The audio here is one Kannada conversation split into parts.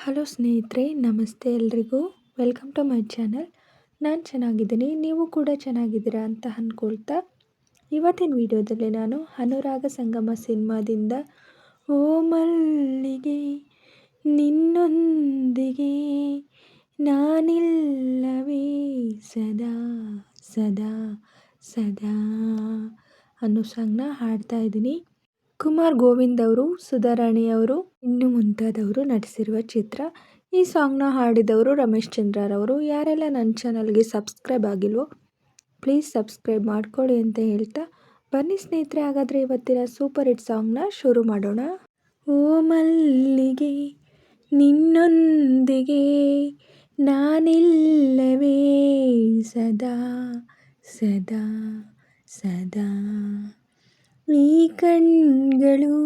ಹಲೋ ಸ್ನೇಹಿತರೆ, ನಮಸ್ತೆ ಎಲ್ರಿಗೂ. Welcome to my channel. ನಾನು ಚೆನ್ನಾಗಿದ್ದೀನಿ, ನೀವು ಕೂಡ ಚೆನ್ನಾಗಿದ್ದೀರಾ ಅಂತ ಅಂದ್ಕೊಳ್ತಾ ಇವತ್ತಿನ ವಿಡಿಯೋದಲ್ಲಿ ನಾನು ಅನುರಾಗ ಸಂಗಮ ಸಿನಿಮಾದಿಂದ ಓ ಮಲ್ಲಿಗೆ ನಿನ್ನೊಂದಿಗೆ ನಾನಿಲ್ಲವೇ ಸದಾ ಸದಾ ಸದಾ ಅನ್ನೋ ಸಾಂಗ್ನ ಹಾಡ್ತಾ ಇದ್ದೀನಿ. ಕುಮಾರ್ ಗೋವಿಂದ್ ಅವರು, ಸುಧಾರಾಣಿ ಅವರು, ಇನ್ನು ಮುಂತಾದವರು ನಟಿಸಿರುವ ಚಿತ್ರ. ಈ ಸಾಂಗ್ನ ಹಾಡಿದವರು ರಮೇಶ್ ಚಂದ್ರರವರು. ಯಾರೆಲ್ಲ ನನ್ನ ಚಾನಲ್ಗೆ ಸಬ್ಸ್ಕ್ರೈಬ್ ಆಗಿಲ್ವೋ ಪ್ಲೀಸ್ ಸಬ್ಸ್ಕ್ರೈಬ್ ಮಾಡ್ಕೊಳ್ಳಿ ಅಂತ ಹೇಳ್ತಾ ಬನ್ನಿ ಸ್ನೇಹಿತರೆ, ಹಾಗಾದರೆ ಇವತ್ತಿನ ಸೂಪರ್ ಹಿಟ್ ಸಾಂಗ್ನ ಶುರು ಮಾಡೋಣ. ಓ ಮಲ್ಲಿಗೆ ನಿನ್ನೊಂದಿಗೆ ನಾನಿಲ್ಲವೇ ಸದಾ ಸದಾ ಸದಾ, ಈ ಕಣ್ಗಳು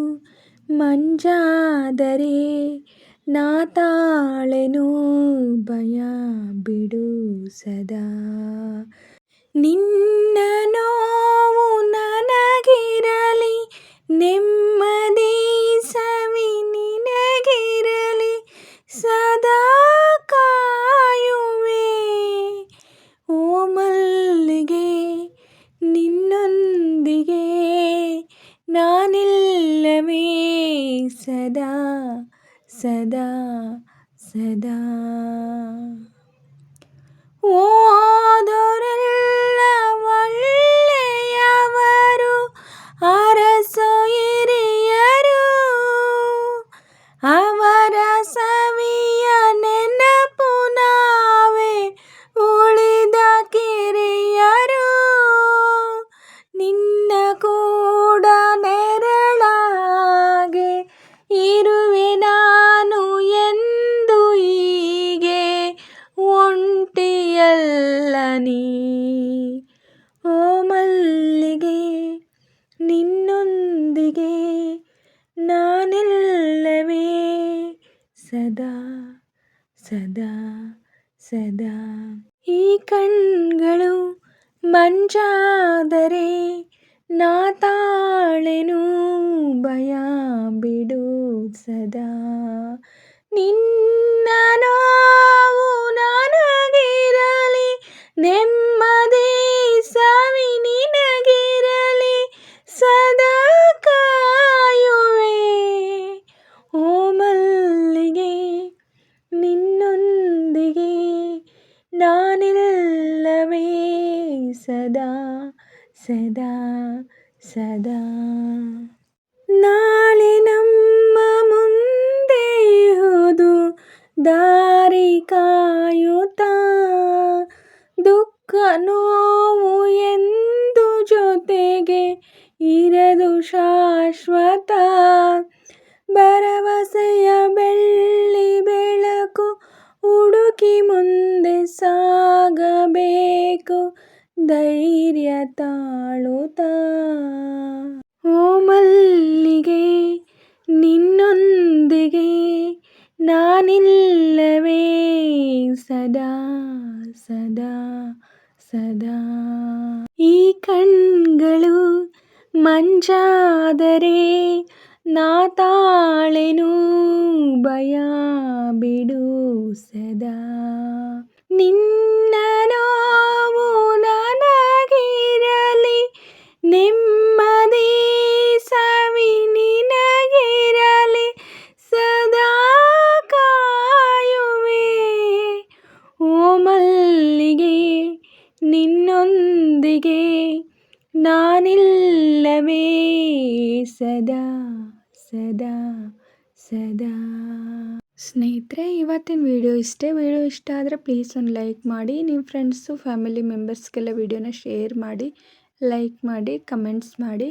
ಮಂಜಾದರೆ ನಾ ತಾಳೆನು ಭಯ ಬಿಡು ಸದಾ, ನಿನ್ನ ನೋವು ನನಗಿರಲಿ ನೆಮ್ಮದಿ ಸವಿ ನಿನಗಿರಲಿ ಸದಾ ಕಾಯುವೆ ಓ ಮಲ್ಲಿಗೆ ನಿನ್ನೊಂದಿಗೆ ನಾನಿಲ್ಲವೇ ಸದಾ ಸದಾ ಸದಾ. ಓದೋರೆಲ್ಲ ಒಳ್ಳೆಯವರು, ಅರಸೋ ಹಿರಿಯರು, ಅವರ ಸವಿಯ ನೆನಪು ನಾವೇ ಉಳಿದ ಕಿರಿಯರು, ನಿನ್ನ ಕೂಡ ನೆರಳಾಗೆ ಇರುವೆ ನಾನು ಎಂದು ಹೀಗೆ ಒಂಟಿಯಲ್ಲ ನೀ ಓ ಮಲ್ಲಿಗೆ ನಿನ್ನೊಂದಿಗೆ ನಾನಿಲ್ಲವೇ ಸದಾ ಸದಾ ಸದಾ, ಈ ಕಣ್ಗಳು ಮಂಜಾದರೆ ನಾ ತಾಳೆನು ಭಯ ಬಿಡು ಸದಾ, ನಿನ್ನ ನೋವು ನನಗಿರಲಿ ನೆಮ್ಮದಿ ಸವಿ ನಿನಗಿರಲಿ ಸದಾ ಕಾಯುವೆ ಓ ಮಲ್ಲಿಗೆ ನಿನ್ನೊಂದಿಗೆ ನಾನಿಲ್ಲವೇ ಸದಾ ಸದಾ ಸದಾ. ನಾಳೆ ನಮ್ಮ ಮುಂದೆ ಇಹುದು ದಾರಿ ಕಾಯುತ್ತಾ, ದುಃಖ ನೋವು ಎಂದು ಜೊತೆಗೆ ಇರದು ಶಾಶ್ವತ, ಭರವಸೆಯ ಬೆಳ್ಳಿ ಬೆಳಕು ಹುಡುಕಿ ಮುಂದೆ ಸಾಗಬೇಕು ಧೈರ್ಯ ತಾಳುತ್ತಾ ಓ ಮಲ್ಲಿಗೆ ನಿನ್ನೊಂದಿಗೆ ನಾನಿಲ್ಲವೇ ಸದಾ ಸದಾ ಸದಾ, ಈ ಕಣ್ಗಳು ಮಂಜಾದರೆ ನಾ ತಾಳೆನು ಭಯ ಬಿಡು ಸದಾ, ನಿನ್ನ ನೋವು ನನಗಿರಲಿ ನೆಮ್ಮದಿ ಸವಿ ನಿನಗಿರಲಿ ಸದಾ ಕಾಯುವೆ ಓ ಮಲ್ಲಿಗೆ ನಿನ್ನೊಂದಿಗೆ ನಾನಿಲ್ಲವೇ ಸದಾ ಸದಾ ಸದಾ. ಸ್ನೇಹಿತರೆ, ಇವತ್ತಿನ ವಿಡಿಯೋ ಇಷ್ಟೇ. ವಿಡಿಯೋ ಇಷ್ಟ ಆದರೆ ಪ್ಲೀಸ್ ಒಂದು ಲೈಕ್ ಮಾಡಿ, ನಿಮ್ಮ ಫ್ರೆಂಡ್ಸು ಫ್ಯಾಮಿಲಿ ಮೆಂಬರ್ಸ್ಗೆಲ್ಲ ವಿಡಿಯೋನ ಶೇರ್ ಮಾಡಿ, ಲೈಕ್ ಮಾಡಿ, ಕಮೆಂಟ್ಸ್ ಮಾಡಿ.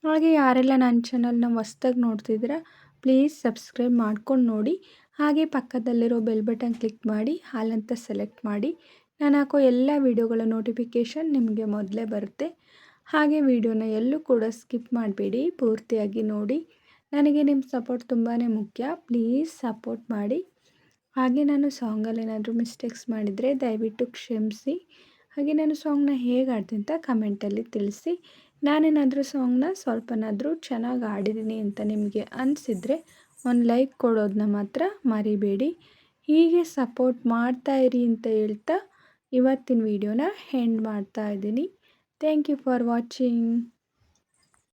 ಹಾಗೆ ಯಾರೆಲ್ಲ ನನ್ನ ಚಾನಲ್ನ ಹೊಸ್ದಾಗಿ ನೋಡ್ತಿದ್ದೀರಾ ಪ್ಲೀಸ್ ಸಬ್ಸ್ಕ್ರೈಬ್ ಮಾಡ್ಕೊಂಡು ನೋಡಿ. ಹಾಗೆ ಪಕ್ಕದಲ್ಲಿರೋ ಬೆಲ್ ಬಟನ್ ಕ್ಲಿಕ್ ಮಾಡಿ ಆಲ್ ಅಂತ ಸೆಲೆಕ್ಟ್ ಮಾಡಿ. ನಾನು ಹಾಕೋ ಎಲ್ಲ ವಿಡಿಯೋಗಳ ನೋಟಿಫಿಕೇಷನ್ ನಿಮಗೆ ಮೊದಲೇ ಬರುತ್ತೆ. ಹಾಗೆ ವಿಡಿಯೋನ ಎಲ್ಲೂ ಕೂಡ ಸ್ಕಿಪ್ ಮಾಡಬೇಡಿ, ಪೂರ್ತಿಯಾಗಿ ನೋಡಿ. ನನಗೆ ನಿಮ್ಮ ಸಪೋರ್ಟ್ ತುಂಬಾ ಮುಖ್ಯ, ಪ್ಲೀಸ್ ಸಪೋರ್ಟ್ ಮಾಡಿ. ಹಾಗೆ ನಾನು ಸಾಂಗಲ್ಲಿ ಏನಾದರೂ ಮಿಸ್ಟೇಕ್ಸ್ ಮಾಡಿದರೆ ದಯವಿಟ್ಟು ಕ್ಷಮಿಸಿ. ಹಾಗೆ ನಾನು ಸಾಂಗ್ನ ಹೇಗೆ ಆಡ್ತೀನಿ ಅಂತ ಕಮೆಂಟಲ್ಲಿ ತಿಳಿಸಿ. ನಾನೇನಾದರೂ ಸಾಂಗ್ನ ಸ್ವಲ್ಪನಾದರೂ ಚೆನ್ನಾಗಿ ಆಡಿದ್ದೀನಿ ಅಂತ ನಿಮಗೆ ಅನಿಸಿದರೆ ಒಂದು ಲೈಕ್ ಕೊಡೋದನ್ನ ಮಾತ್ರ ಮರಿಬೇಡಿ. ಹೀಗೆ ಸಪೋರ್ಟ್ ಮಾಡ್ತಾಯಿರಿ ಅಂತ ಹೇಳ್ತಾ ಇವತ್ತಿನ ವಿಡಿಯೋನ ಎಂಡ್ ಮಾಡ್ತಾ ಇದ್ದೀನಿ. Thank you for watching.